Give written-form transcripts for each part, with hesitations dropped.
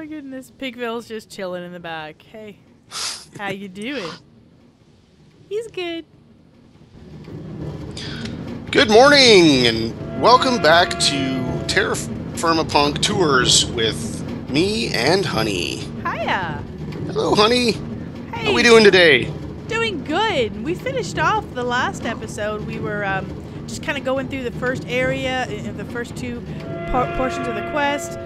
my goodness. Pigville's just chilling in the back. Hey, how you doing? He's good. Good morning, and welcome back to TerraFirmaPunk Tours with me and Honney. Hiya. Hello, Honney. Hey. How are we doing today? Doing good. We finished off the last episode. We were just kind of going through the first area, the first two portions of the quest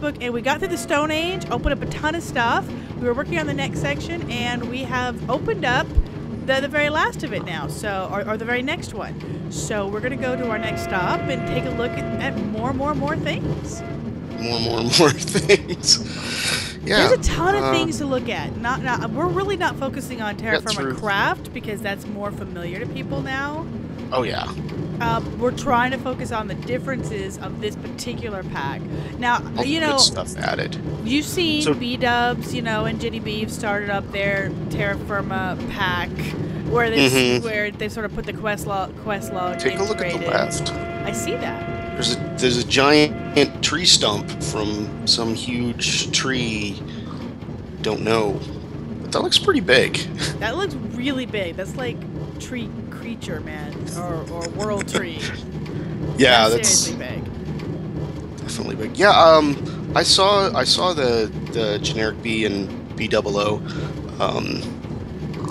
book, and we got through the Stone Age, opened up a ton of stuff. We were working on the next section, and we have opened up the very last of it now, so or the very next one. So we're gonna go to our next stop and take a look at more things. More things. Yeah. There's a ton of things to look at. We're really not focusing on Terra Firma Craft because that's more familiar to people now. Oh yeah. We're trying to focus on the differences of this particular pack. Now, good stuff added. You've seen B-Dubs, and Jenny Beef started up their Terra Firma pack, where they sort of put the quest log. Take a look at the left. I see that. There's a giant tree stump from some huge tree. Don't know, but that looks pretty big. That looks really big. That's like tree creature, man, or world tree. Yeah, that's seriously big. Definitely big. Yeah, I saw the generic B and B00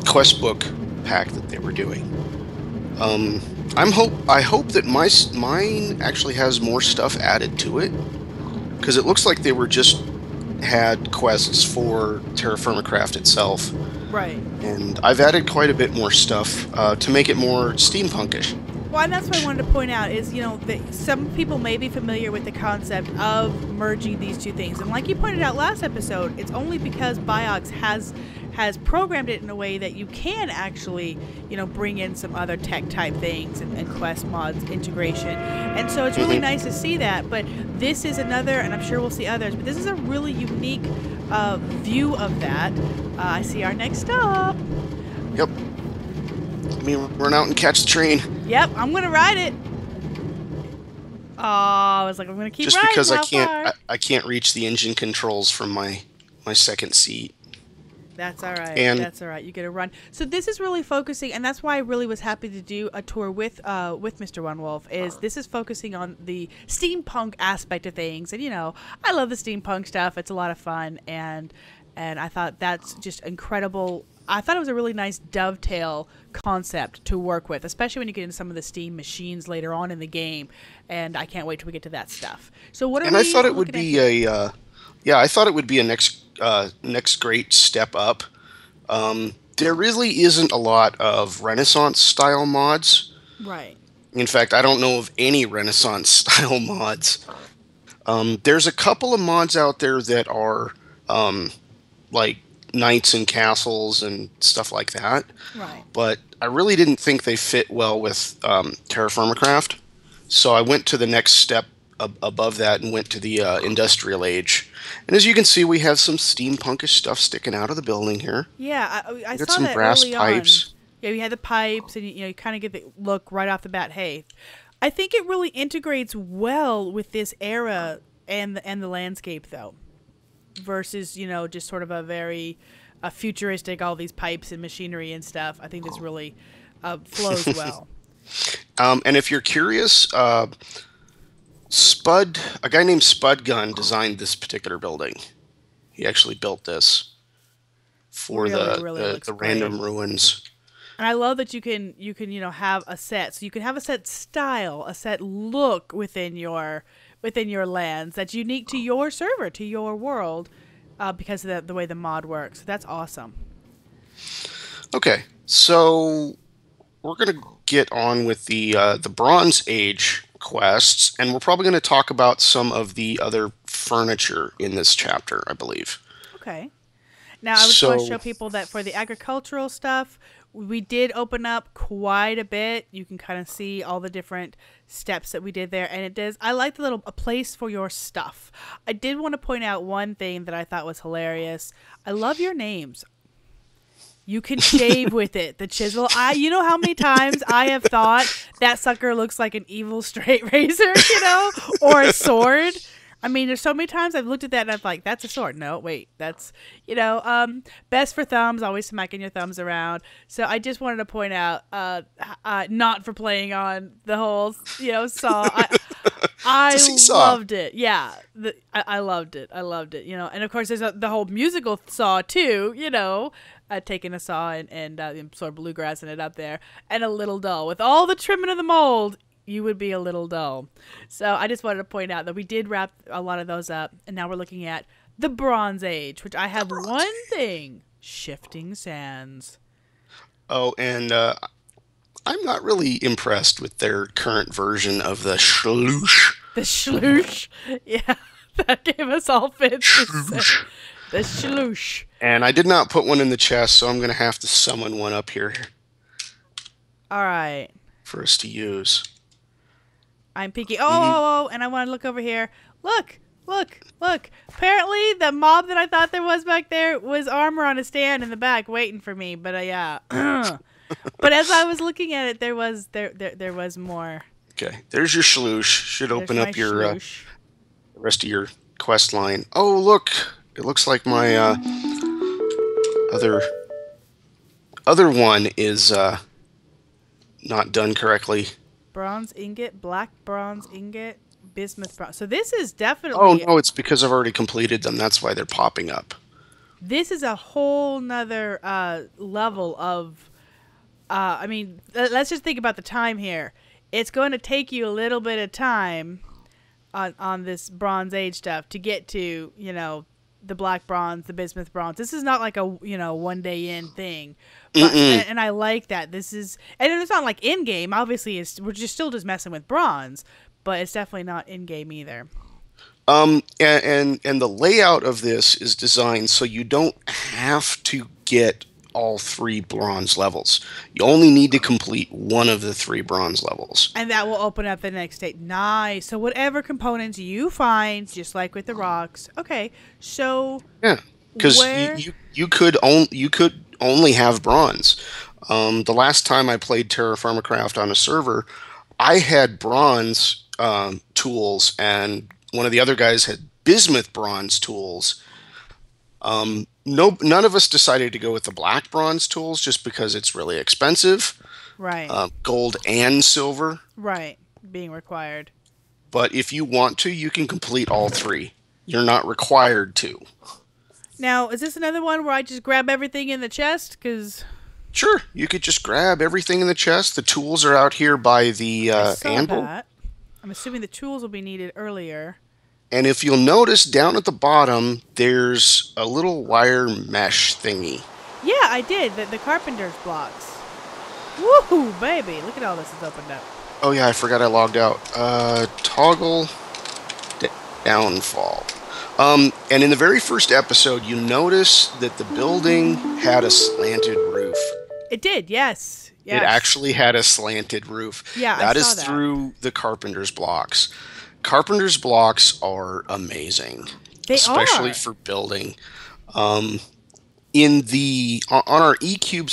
quest book pack that they were doing. I hope that mine actually has more stuff added to it, because it looks like they were just had quests for TerraFirmaCraft itself. Right. And I've added quite a bit more stuff to make it more steampunkish. Well, and that's what I wanted to point out is, that some people may be familiar with the concept of merging these two things. And like you pointed out last episode, it's only because Biox has programmed it in a way that you can actually, bring in some other tech type things and quest mods integration. And so it's really nice to see that. But this is another, and I'm sure we'll see others, but this is a really unique view of that. I see our next stop. Yep. Let me run out and catch the train. Yep, I'm going to ride it. Oh, I was like, I'm going to keep just riding. Just because I can't reach the engine controls from my second seat. That's all right. That's all right. You get a run. So this is really focusing, and that's why I really was happy to do a tour with Mr. One Wolf. This is focusing on the steampunk aspect of things, and I love the steampunk stuff. It's a lot of fun, and I thought that's just incredible. I thought it was a really nice dovetail concept to work with, especially when you get into some of the steam machines later on in the game, and I can't wait till we get to that stuff. So what are we? And I thought it would be I thought it would be a next great step up. There really isn't a lot of Renaissance style mods. Right. In fact, I don't know of any Renaissance style mods. There's a couple of mods out there that are like knights and castles and stuff like that. Right. But I really didn't think they fit well with TerraFirmaCraft. So I went to the next step above that and went to the industrial age. And as you can see, we have some steampunkish stuff sticking out of the building here. Yeah, I saw some that brass early pipes. On. Yeah, you had the pipes, and you kind of get the look right off the bat. Hey, I think it really integrates well with this era and the landscape, though, versus just sort of a very futuristic, all these pipes and machinery and stuff. I think this really flows well. And if you're curious, a guy named Spud Gun designed this particular building. He actually built this for the random ruins. And I love that you can have a set, so you can have a set style, a set look within your lands that's unique to your server, to your world, because of the way the mod works. So that's awesome. Okay, so we're gonna get on with the Bronze Age quests, and we're probably going to talk about some of the other furniture in this chapter, I believe. Okay. Now, I was going to show people that for the agricultural stuff, we did open up quite a bit. You can kind of see all the different steps that we did there, and I like the a place for your stuff. I did want to point out one thing that I thought was hilarious. I love your names. You can shave with it. The chisel. You know how many times I have thought that sucker looks like an evil straight razor, or a sword. I mean, there's so many times I've looked at that and I'm like, that's a sword. No, wait, that's, best for thumbs, always smacking your thumbs around. So I just wanted to point out, not for playing on the whole, saw. I loved it. Yeah, I loved it. I loved it. And of course there's the whole musical saw too. Taking a saw and sort of bluegrassing it up there, and a little dull with all the trimming of the mold. You would be a little dull. So I just wanted to point out that we did wrap a lot of those up, and now we're looking at the Bronze Age, which I have one thing: shifting sands. Oh, and I'm not really impressed with their current version of the shloosh. The shloosh? Yeah, that gave us all fits. Shloosh. The shloosh. And I did not put one in the chest, so I'm going to have to summon one up here. All right. For us to use. I'm peeking. Oh, and I want to look over here. Look. Apparently, the mob that I thought there was back there was armor on a stand in the back waiting for me. But yeah. But as I was looking at it, there was more. Okay, there's your shloosh. Should open up your the rest of your quest line. Oh, look. It looks like my other one is not done correctly. Bronze ingot, black bronze ingot, bismuth bronze. So this is definitely... Oh, no, it's because I've already completed them. That's why they're popping up. This is a whole nother level of... let's just think about the time here. It's going to take you a little bit of time on this Bronze Age stuff to get to, the black bronze, the bismuth bronze. This is not like a, one day in thing. But, and I like that. This is, and it's not like in game. Obviously, we're still just messing with bronze, but it's definitely not in game either. And the layout of this is designed so you don't have to get all 3 bronze levels. You only need to complete one of the 3 bronze levels. And that will open up the next state. Nice. So whatever components you find, just like with the rocks. Okay. So yeah, because you could only have bronze. The last time I played TerraFirmaCraft on a server, I had bronze tools, and one of the other guys had bismuth bronze tools. None of us decided to go with the black bronze tools just because it's really expensive. Right. Gold and silver. Right. Being required. But if you want to, you can complete all 3. You're not required to. Now, is this another one where I just grab everything in the chest? Sure. You could just grab everything in the chest. The tools are out here by the anvil. That. I'm assuming the tools will be needed earlier. And if you'll notice, down at the bottom, there's a little wire mesh thingy. Yeah, I did. The carpenter's blocks. Woohoo, baby. Look at all this is opened up. Oh, yeah, I forgot I logged out. Toggle downfall. And in the very first episode, you notice that the building had a slanted roof. It did, yes. It actually had a slanted roof. Yeah, that is through the carpenter's blocks. Carpenter's blocks are amazing. Especially for building. On our eCube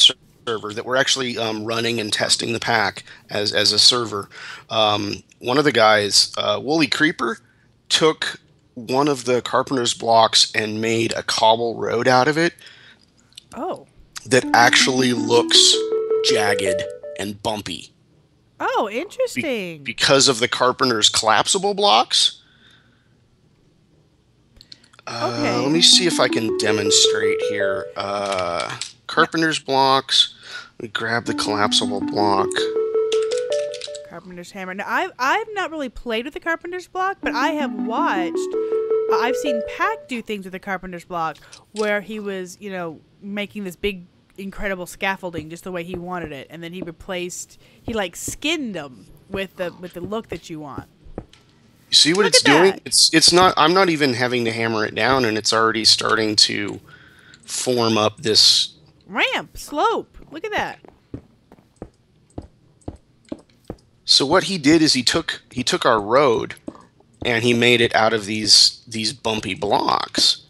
server that we're actually running and testing the pack as a server, one of the guys, Woolly Creeper, took one of the carpenter's blocks and made a cobble road out of it. Oh. That actually looks jagged and bumpy. Oh, interesting. Because of the carpenter's collapsible blocks. Okay. Let me see if I can demonstrate here. Carpenter's blocks. We grab the collapsible block. Carpenter's hammer. Now, I've not really played with the carpenter's block, but I have watched. I've seen Pack do things with the carpenter's block where he was, making this big, incredible scaffolding just the way he wanted it, and then he skinned them with the look that you want. You see what it's doing? It's not. I'm not even having to hammer it down, and it's already starting to form up this ramp slope. Look at that. So what he did is he took our road, and he made it out of these bumpy blocks.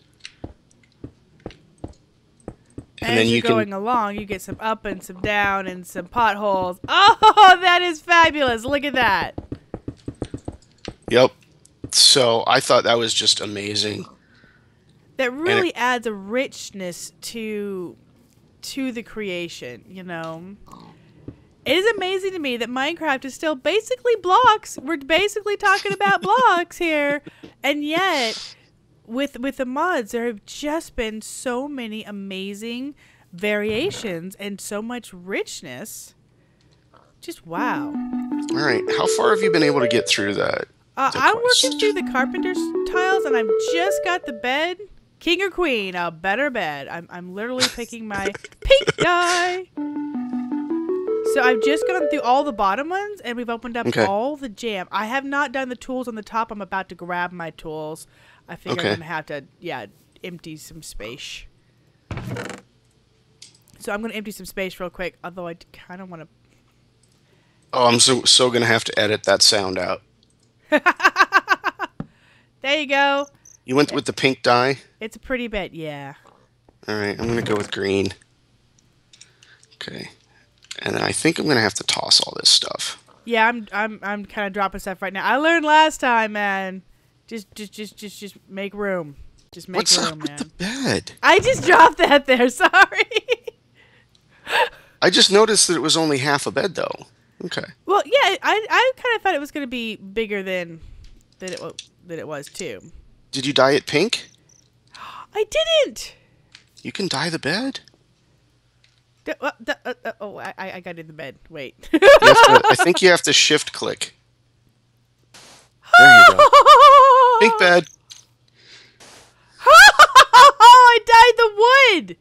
And then you're going along, you get some up and some down and some potholes. Oh, that is fabulous. Look at that. Yep. So I thought that was just amazing. That And really adds a richness to the creation, you know. It is amazing to me that Minecraft is still basically blocks. We're basically talking about blocks here. And yet, with the mods, there have just been so many amazing variations and so much richness. Just wow. all right, how far have you been able to get through that? The I'm quest? working through the carpenter's tiles, and I've just got the bed. King or queen, a better bed. I'm literally picking my pink die. So I've just gone through all the bottom ones, and we've opened up Okay. all the jam. I have not done the tools on the top. I'm about to grab my tools. I figure Okay. I'm going to have to, empty some space. So I'm going to empty some space real quick, although I kind of want to... Oh, I'm so gonna have to edit that sound out. There you go. You went with the pink dye? It's a pretty bed, yeah. All right, I'm gonna go with green. Okay. And then I think I'm gonna have to toss all this stuff. Yeah, I'm kind of dropping stuff right now. I learned last time, man. Just make room. Just make What's room, up with man. the bed? I just dropped that there. Sorry. I just noticed that it was only half a bed, though. Okay. Well, yeah, I kind of thought it was going to be bigger than it was too. Did you dye it pink? I didn't. You can dye the bed? I got in the bed. Wait. I think you have to shift click. There you go. Pink bed. I dyed the wood.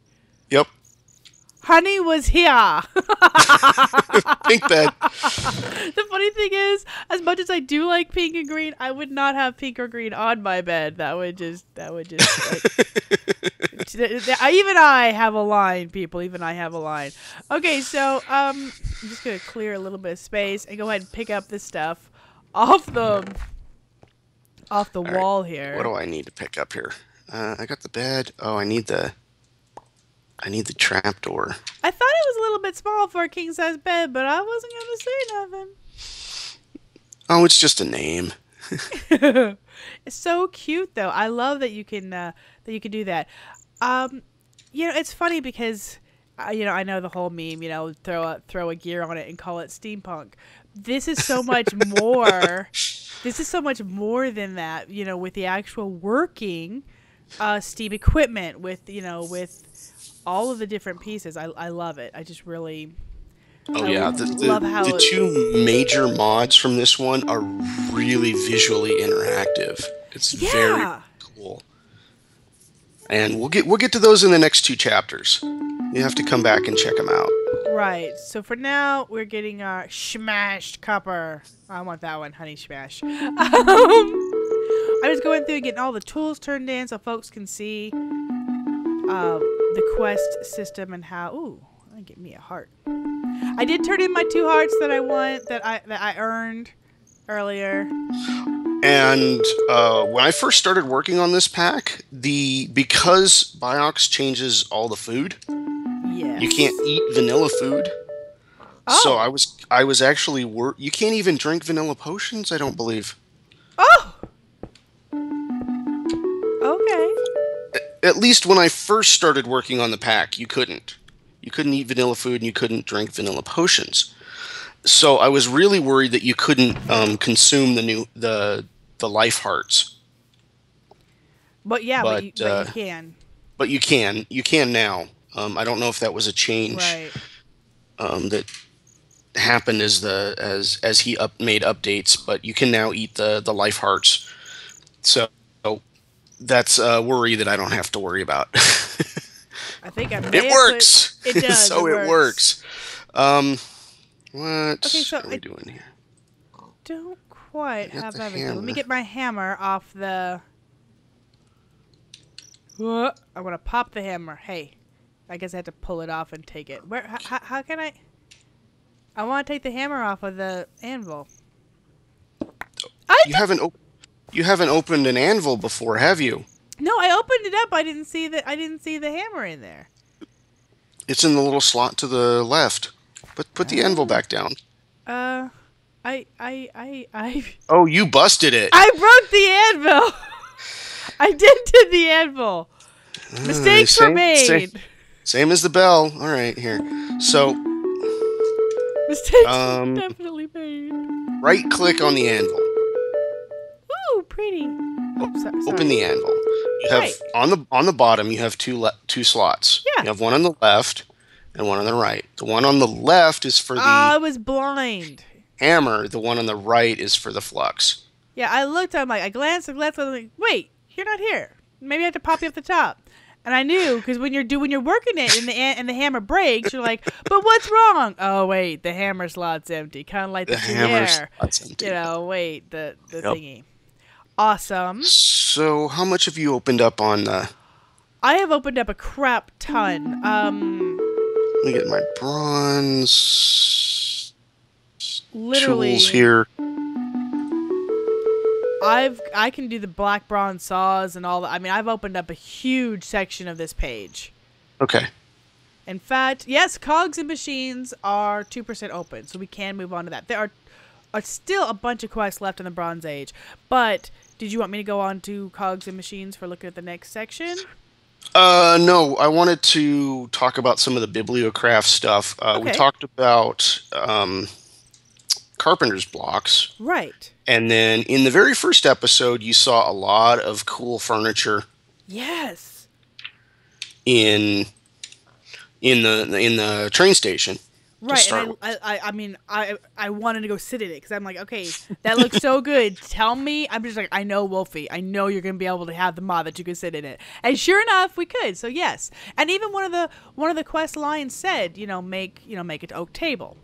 Yep. Honey was here. Pink bed. The funny thing is, as much as I do like pink and green, I would not have pink or green on my bed. That would just even I have a line, people. Even I have a line. Okay, so I'm just gonna clear a little bit of space and go ahead and pick up this stuff off the wall here. What do I need to pick up here? I got the bed. Oh, I need the trapdoor. I thought it was a little bit small for a king size bed, but I wasn't gonna say nothing. Oh, it's just a name. It's so cute, though. I love that you can do that. It's funny because I know the whole meme. Throw a gear on it and call it steampunk. This is so much more. This is so much more than that. With the actual working steam equipment, with all of the different pieces. I love it. I just really. Oh yeah, love how the two major mods from this one are really visually interactive. It's very cool, and we'll get to those in the next two chapters. You have to come back and check them out. Right. So for now, we're getting our smashed copper. I want that one, honey smash. I'm just going through and getting all the tools turned in so folks can see the quest system and how. Ooh, get me a heart. I did turn in my 2 hearts that I earned earlier. And when I first started working on this pack, because Biox changes all the food, yes. You can't eat vanilla food. Oh. So I was actually you can't even drink vanilla potions, I don't believe. Oh. Okay. At least when I first started working on the pack, you couldn't. You couldn't eat vanilla food and you couldn't drink vanilla potions. So I was really worried that you couldn't consume the life hearts. But yeah, but you can. But you can. You can now. I don't know if that was a change that happened as he made updates, but you can now eat the life hearts. So that's a worry that I don't have to worry about. I think it works. It does. So it works. What so are we doing here? Don't quite have everything. Hammer. Let me get my hammer off the. I want to pop the hammer. Hey, I guess I have to pull it off and take it. How can I? I want to take the hammer off of the anvil. You haven't opened an anvil before, have you? No, I opened it up. I didn't see the hammer in there. It's in the little slot to the left. Put the anvil back down. I Oh, you busted it. I broke the anvil. I dented the anvil. Mistakes were made. Same as the bell. All right, here. So, Mistakes were definitely made. right click on the anvil. Ooh, pretty. Sorry. Open the anvil. You have Right. on the bottom. You have two slots. Yeah. You have one on the left and one on the right. The one on the left is for the I was blind. hammer. The one on the right is for the flux. Yeah, I looked. I'm like, I glanced. I'm like, wait, you're not here. Maybe I have to pop you up the top. And I knew because when you're working it and the hammer breaks, you're like, but what's wrong? Oh wait, the hammer slot's empty. Kind of like the hammer chair. slot's empty. You know, wait, the thingy. Awesome. So, how much have you opened up on the? I have opened up a crap ton. Let me get my bronze literally tools here. I can do the black bronze saws and all that. I mean, I've opened up a huge section of this page. Okay. In fact, yes, cogs and machines are 2% open, so we can move on to that. There are still a bunch of quests left in the Bronze Age, but did you want me to go on to cogs and machines for looking at the next section? No, I wanted to talk about some of the bibliocraft stuff. Okay. We talked about carpenter's blocks. Right. And then in the very first episode, you saw a lot of cool furniture. Yes. In the train station. Right, and I mean, I wanted to go sit in it because I'm like, okay, that looks so good. Tell me, I'm just like, I know Wolfie, I know you're gonna be able to have the mod that you can sit in it, and sure enough, we could. So yes, and even one of the quest lines said, make it oak table.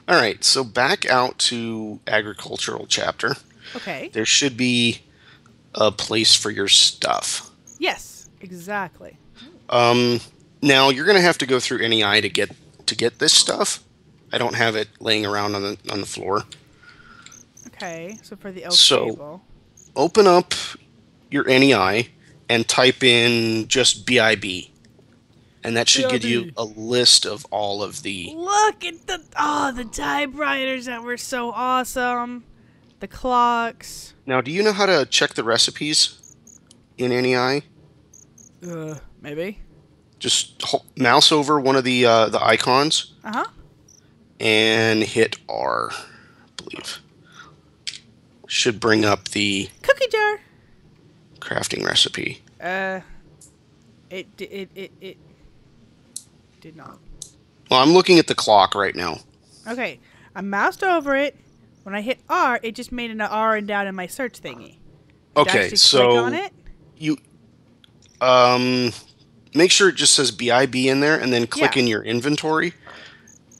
All right, so back out to agricultural chapter. Okay. There should be a place for your stuff. Yes, exactly. Now you're gonna have to go through NEI to get this stuff. I don't have it laying around on the floor. Okay, so for the oak table. Open up your NEI and type in just BIB. And that should give you a list of all of the... Look at the typewriters that were so awesome. The clocks. Now, do you know how to check the recipes in NEI? Maybe. Just mouse over one of the icons. Uh-huh. And hit R, I believe. Should bring up the... Cookie jar. Crafting recipe. It did not. Well, I'm looking at the clock right now. Okay, I moused over it. When I hit R, it just made an R and down in my search thingy. Okay, so click on it? You make sure it just says BIB in there, and then click in your inventory,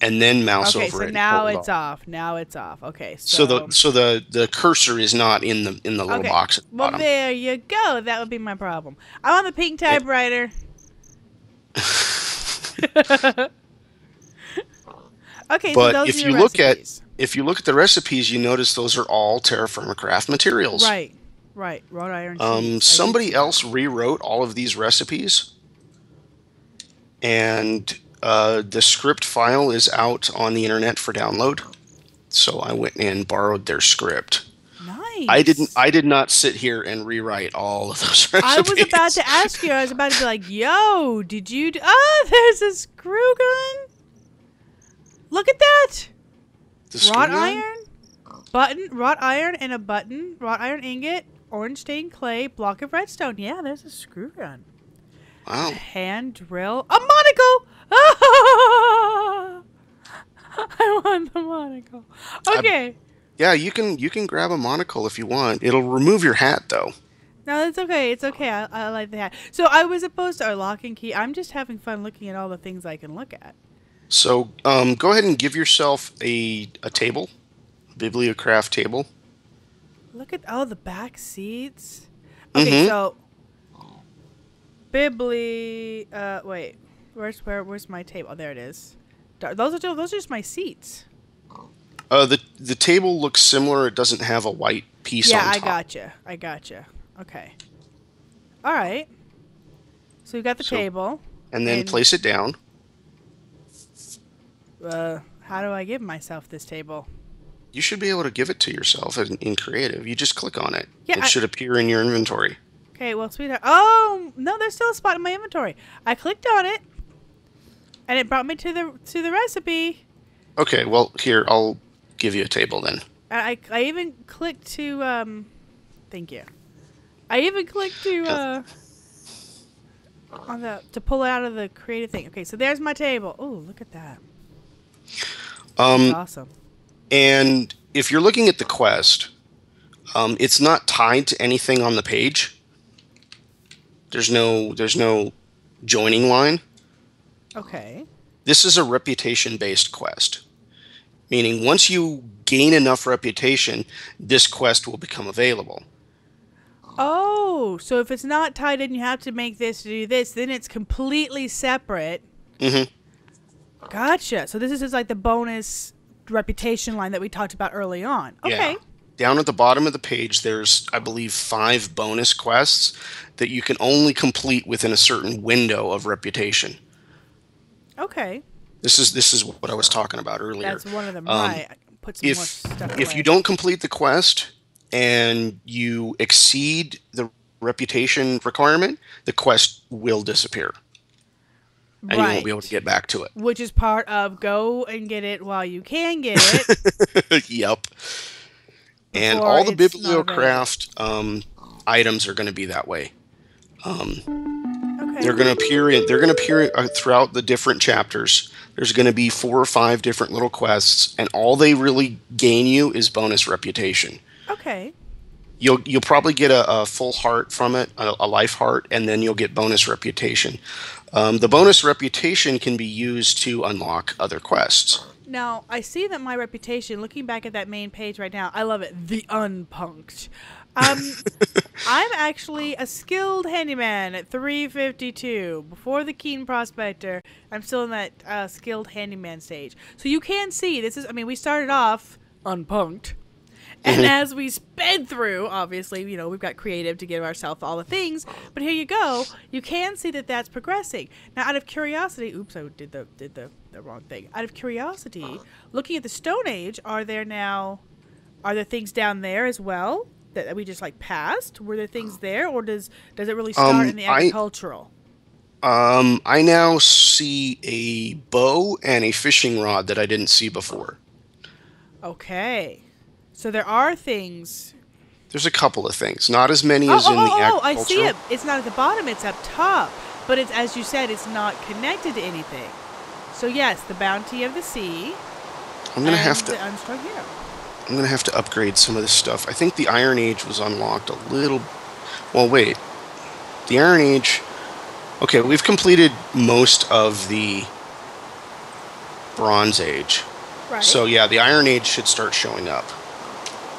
and then mouse over it. Okay, so now it's off. Now it's off. Okay, so the cursor is not in the little box at the bottom. Well, there you go. That would be my problem. I'm on the pink typewriter. Okay, but so those if are you your recipes. If you look at the recipes, you notice those are all TerraFirmaCraft materials. Right. Wrought iron sheets. Somebody else rewrote all of these recipes, and the script file is out on the internet for download. So I went and borrowed their script. Nice. I did not sit here and rewrite all of those recipes. I was about to ask you. I was about to be like, "Yo, did you? There's a screw gun. Look at that. Wrought iron, button, wrought iron, and a button. Wrought iron ingot, orange stained clay, block of redstone. Yeah, there's a screw gun. Wow. A hand drill, a monocle. I want the monocle. Okay. Yeah, you can grab a monocle if you want. It'll remove your hat though. No, it's okay. It's okay. I like the hat. So I was opposed to our lock and key. I'm just having fun looking at all the things I can look at. So go ahead and give yourself a table, bibliocraft table. Look at the back seats. Okay, so wait, where's my table? Oh, there it is. Those are just my seats. The table looks similar. It doesn't have a white piece on top. Yeah, I gotcha. Okay. All right. So you got the table. And then place it down. How do I give myself this table? You should be able to give it to yourself in Creative. You just click on it. Yeah, It should appear in your inventory. Okay, well, sweetheart. Oh no, there's still a spot in my inventory. I clicked on it, and it brought me to the recipe. Okay, well, here, I'll give you a table then. I even clicked to thank you. I even clicked to to pull it out of the creative thing. Okay, so there's my table. Oh, look at that. That's awesome. And if you're looking at the quest, it's not tied to anything on the page. There's no joining line. Okay. This is a reputation-based quest, meaning once you gain enough reputation, this quest will become available. Oh, so if it's not tied in, you have to make this to do this, then it's completely separate. Mm-hmm. Gotcha. So this is just like the bonus reputation line that we talked about early on. Okay. Yeah. Down at the bottom of the page, there's, I believe, 5 bonus quests that you can only complete within a certain window of reputation. Okay. This is what I was talking about earlier. That's one of them, right. I can put some more stuff away. If you don't complete the quest and you exceed the reputation requirement, the quest will disappear. And you won't be able to get back to it. Which is part of go and get it while you can get it. Yep. And all the bibliocraft items are going to be that way. Okay. They're going to appear throughout the different chapters. There's going to be 4 or 5 different little quests, and all they really gain you is bonus reputation. Okay. You'll probably get a full heart from it, a life heart, and then you'll get bonus reputation. The bonus reputation can be used to unlock other quests. Now, I see that my reputation, looking back at that main page right now, I love it. The Unpunked. I'm actually a skilled handyman at 352. Before the Keen Prospector, I'm still in that skilled handyman stage. So you can see, we started off unpunked. And as we sped through, obviously, we've got creative to give ourselves all the things. But here you go. You can see that that's progressing. Now, out of curiosity, oops, I did the wrong thing. Out of curiosity, looking at the Stone Age, are there things down there as well that we just passed? Were there things there, or does it really start in the agricultural? I now see a bow and a fishing rod that I didn't see before. Okay. So there are things. There's a couple of things. Not as many as in the agricultural. I see it. It's not at the bottom. It's up top. But it's, as you said, it's not connected to anything. So yes, the Bounty of the Sea. I'm gonna have to. Armstrong Hero. I'm gonna have to upgrade some of this stuff. I think the Iron Age was unlocked a little. Well, wait. The Iron Age. Okay, we've completed most of the Bronze Age. Right. So yeah, the Iron Age should start showing up.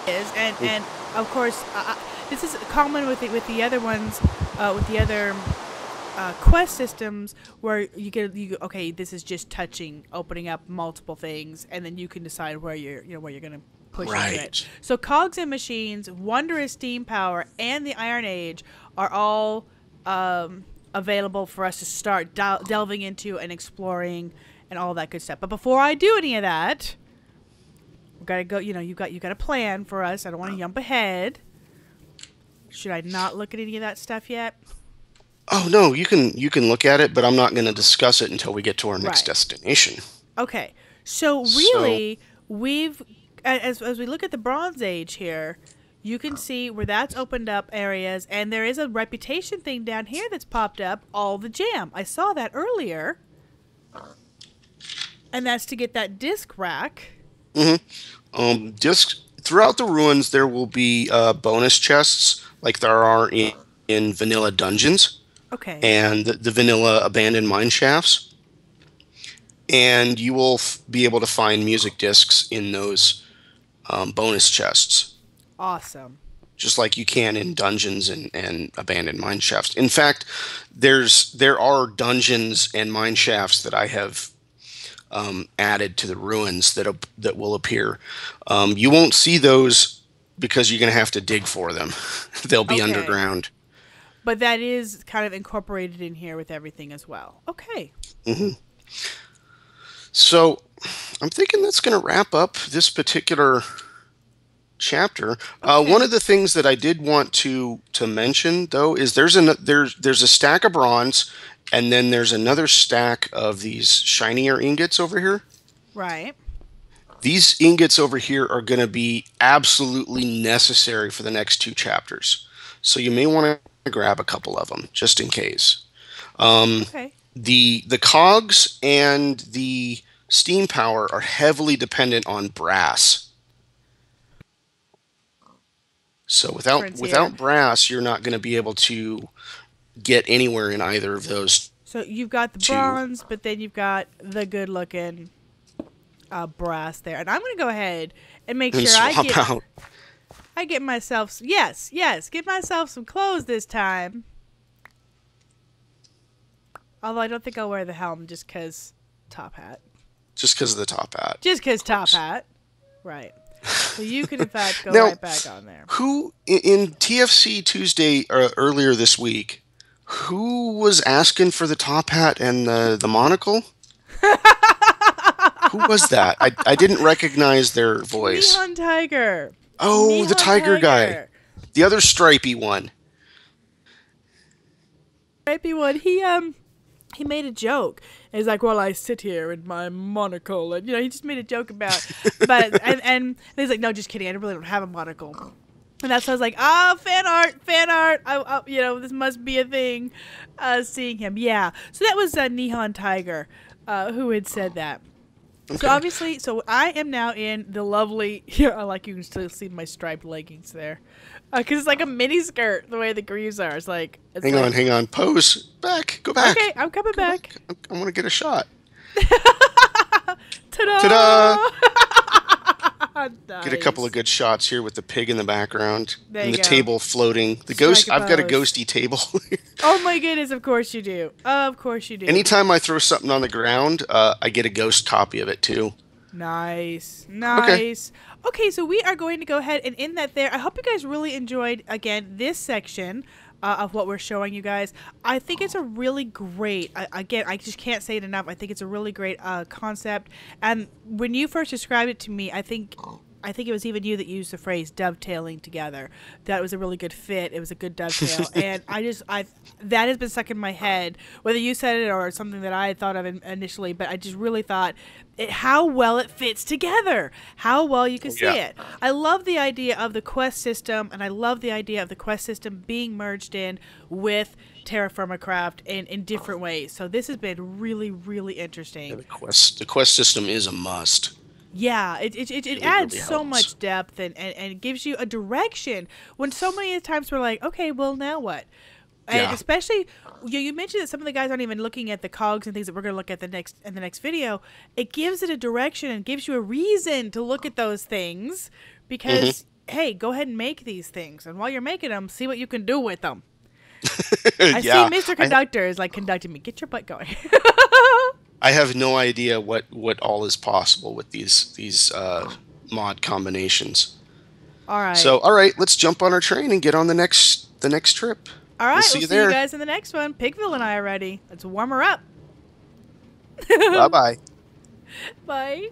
And of course, this is common with the other ones, with the other quest systems, where okay, this is just opening up multiple things, and then you can decide where you're gonna push into it. So Cogs and Machines, Wondrous Steam Power, and the Iron Age are all available for us to start delving into and exploring and all that good stuff. But before I do any of that, we gotta go. You got a plan for us. I don't want to jump ahead. Should I not look at any of that stuff yet? Oh no, you can look at it, but I'm not going to discuss it until we get to our next destination. Okay, so really, we've as we look at the Bronze Age here, you can see where that's opened up areas, and there is a reputation thing down here that's popped up. All the jam. I saw that earlier. And that's to get that disc rack. Discs throughout the ruins, there will be bonus chests like there are in vanilla dungeons. Okay. And the vanilla abandoned mine shafts. And you will be able to find music discs in those bonus chests. Awesome. Just like you can in dungeons and abandoned mine shafts. In fact, there are dungeons and mine shafts that I have added to the ruins that will appear. You won't see those because you're going to have to dig for them. They'll be underground. But that is kind of incorporated in here with everything as well. Okay. So I'm thinking that's going to wrap up this particular chapter. One Okay. of the things that I did want to mention though is there's a stack of bronze, and then there's another stack of these shinier ingots over here. Right. These ingots over here are going to be absolutely necessary for the next two chapters, so you may want to grab a couple of them just in case. Okay. The cogs and the steam power are heavily dependent on brass. So Frontier. without brass, you're not going to be able to get anywhere in either of those So you've got the two. bronze, but then you've got the good looking brass there. And I'm going to go ahead and make And sure swap out. I get myself yes, get myself some clothes this time. Although I don't think I'll wear the helm just cuz top hat. Just because of the top hat. Just cuz Of top course. hat. Right. So you can in fact go Now, right back on there. who in TFC Tuesday earlier this week? Who was asking for the top hat and the monocle? Who was that? I didn't recognize their voice. Neon Tiger. Oh, the Neon tiger guy. Tiger. The other stripy one. Stripey one. He made a joke. And he's like, "Well, I sit here in my monocle," and he just made a joke about. But and he's like, "No, just kidding. I really don't have a monocle." And that's why I was like, "Ah, fan art, fan art. This must be a thing." Seeing him, yeah. So that was Neon Tiger, who had said that. So Okay. obviously, so I am now in the lovely. Yeah, I like you can still see my striped leggings there, because it's like a mini skirt the way the greaves are. It's like Hang on. Pose. Back. Go back. okay, I'm coming Go back. back. I want to get a shot. Ta-da! Ta-da! Get a couple of Nice. good shots here with the pig in the background There and you the go. table floating. The Strike ghost. a I've got a pose. ghosty table. Oh my goodness! Of course you do. Of course you do. Anytime I throw something on the ground, I get a ghost copy of it too. Nice, Okay. nice. Okay, so we are going to go ahead and end that there. I hope you guys really enjoyed again this section of what we're showing you guys. I think it's a really great. Again, I just can't say it enough. I think it's a really great concept. And when you first described it to me, I think it was even you that used the phrase dovetailing together. That was a really good fit. It was a good dovetail, and I that has been stuck in my head. Whether you said it or something that I had thought of initially, but I just really thought how well it fits together, how well you can see Yeah. it. I love the idea of the quest system, and I love the idea of the quest system being merged in with TerraFirmaCraft in different ways. So this has been really, really Yeah, interesting. the quest system is a must. Yeah, it Really, adds really so helps. much depth and it gives you a direction when so many times we're like, okay, well, now what? And Yeah. especially, you mentioned that some of the guys aren't even looking at the cogs and things that we're going to look at in the next video. It gives it a direction and gives you a reason to look at those things because, hey, go ahead and make these things. And while you're making them, see what you can do with them. I see Yeah. Mr. Conductor is like conducting me. Get your butt going. I have no idea what all is possible with these mod combinations. All right. So, all right, let's jump on our train and get on the next trip. All right. We'll see We'll you see you there. guys in the next one. Pigville and I are ready. Let's warm her up. Bye bye. Bye.